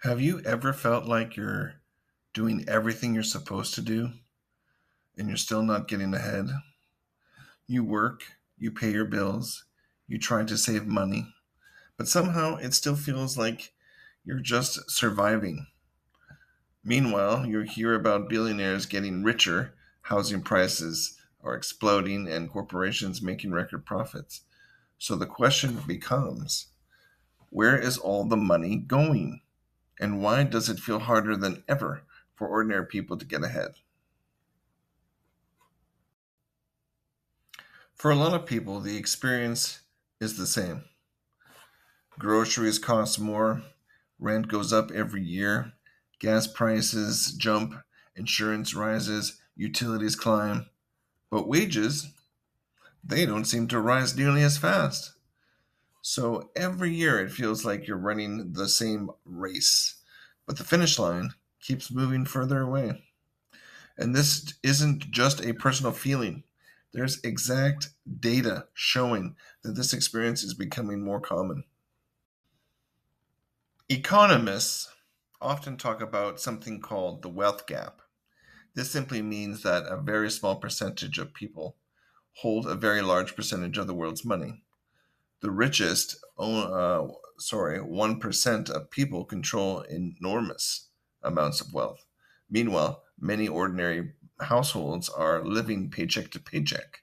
Have you ever felt like you're doing everything you're supposed to do and you're still not getting ahead? You work, you pay your bills, you try to save money, but somehow it still feels like you're just surviving. Meanwhile, you hear about billionaires getting richer, housing prices are exploding, and corporations making record profits. So the question becomes, where is all the money going? And why does it feel harder than ever for ordinary people to get ahead? For a lot of people, the experience is the same. Groceries cost more, rent goes up every year, gas prices jump, insurance rises, utilities climb, but wages, they don't seem to rise nearly as fast. So every year it feels like you're running the same race, but the finish line keeps moving further away. And this isn't just a personal feeling. There's exact data showing that this experience is becoming more common. Economists often talk about something called the wealth gap. This simply means that a very small percentage of people hold a very large percentage of the world's money. The richest, 1% of people control enormous amounts of wealth. Meanwhile, many ordinary households are living paycheck to paycheck.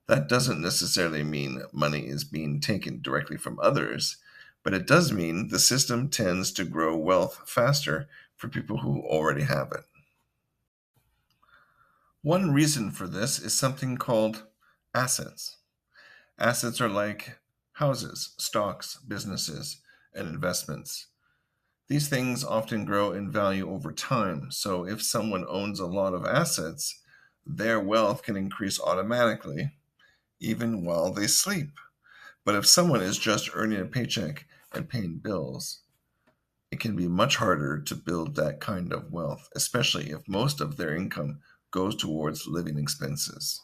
That doesn't necessarily mean money is being taken directly from others, but it does mean the system tends to grow wealth faster for people who already have it. One reason for this is something called assets. Assets are like houses, stocks, businesses, and investments. These things often grow in value over time, so if someone owns a lot of assets, their wealth can increase automatically, even while they sleep. But if someone is just earning a paycheck and paying bills, it can be much harder to build that kind of wealth, especially if most of their income goes towards living expenses.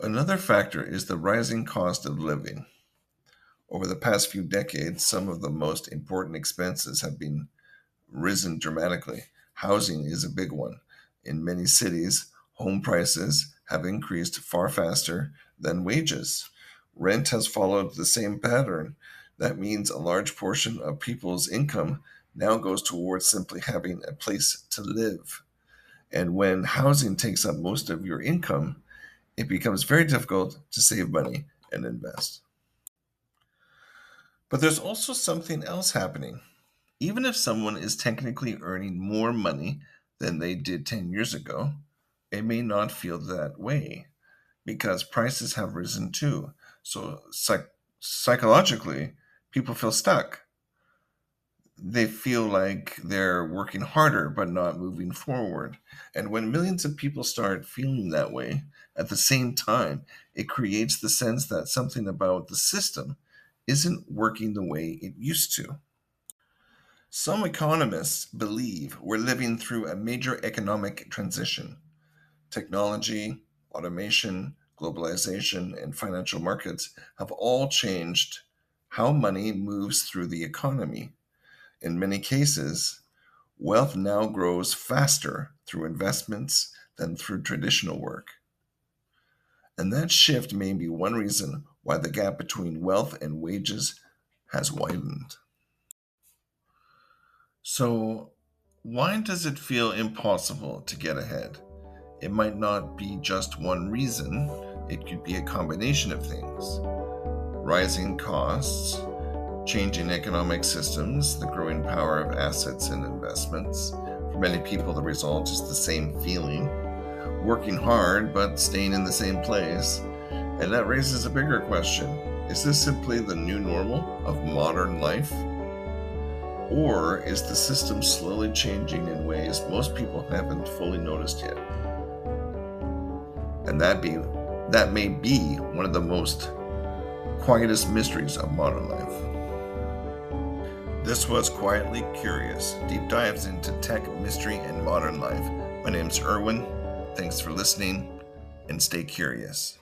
Another factor is the rising cost of living. Over the past few decades, some of the most important expenses have been risen dramatically. Housing is a big one. In many cities, home prices have increased far faster than wages. Rent has followed the same pattern. That means a large portion of people's income now goes towards simply having a place to live. And when housing takes up most of your income, it becomes very difficult to save money and invest. But there's also something else happening. Even if someone is technically earning more money than they did 10 years ago, it may not feel that way because prices have risen too. So psychologically, people feel stuck. They feel like they're working harder but not moving forward. And when millions of people start feeling that way at the same time, it creates the sense that something about the system isn't working the way it used to. Some economists believe we're living through a major economic transition. Technology, automation, globalization, and financial markets have all changed how money moves through the economy. In many cases, wealth now grows faster through investments than through traditional work. And that shift may be one reason why the gap between wealth and wages has widened. So, why does it feel impossible to get ahead? It might not be just one reason, it could be a combination of things. Rising costs, changing economic systems, the growing power of assets and investments. For many people, the result is the same feeling, working hard but staying in the same place. And that raises a bigger question. Is this simply the new normal of modern life? Or is the system slowly changing in ways most people haven't fully noticed yet? And that may be one of the most quietest mysteries of modern life. This was Quietly Curious, deep dives into tech, mystery, and modern life. My name's Erwin. Thanks for listening, and stay curious.